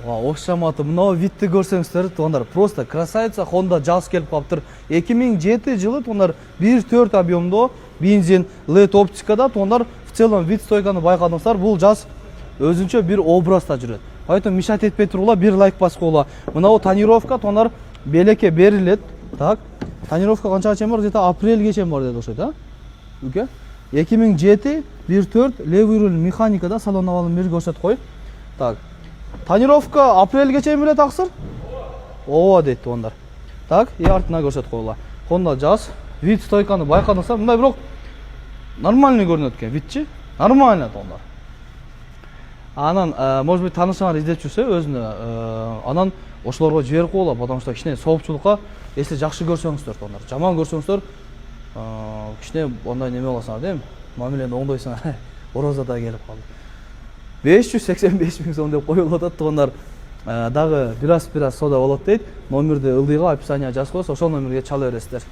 Окшаматы, мынау витті көрсеңіздер, тондар просто красавица Honda Jazz келіп қаптыр. 2007 жылы тондар 1.4 объемдо бензин, LED оптикада тондар в целом вид стойканы байқадыңыздар. Бұл Jazz өзінше бір образда жүреді. Поэтому мешать етпей тұрула, бір лайк басып қойла. Мынау тонировка тондар белекке беріледі. Так, тонировка қаншаға чейін бар? Где-то апрельге чейін бар деді ұқсайды, а? Үке? 2007 1.4 левый руль механикада салон авалын бір көрсет қой. Так, тонировка апрельге чейін білет ақсыр? Ова дейді ондар. Так, и артына көрсет қойла. Honda Jazz, вид стойканы байқадыңыздар. Мындай бірақ нормальный көрінеді екен, видчи? Нормально ондар. Анан, может быть, танышыңар издеп жүрсе өзүнө, анан ошолорго жиберип койгула, потому что кичине соопчулукка, если жакшы көрсөңүздөр, ондар, жаман көрсөңүздөр, кичине ондай неме болосуңар, дейм, мамилени оңдойсуңар, орозада келип калды. 585 000 сом деп коюлуп атат, ондар дагы бир аз сода болот дейт. Номерди ылдыйга описание жазып коесуз, ошол номерге чала бересиздер.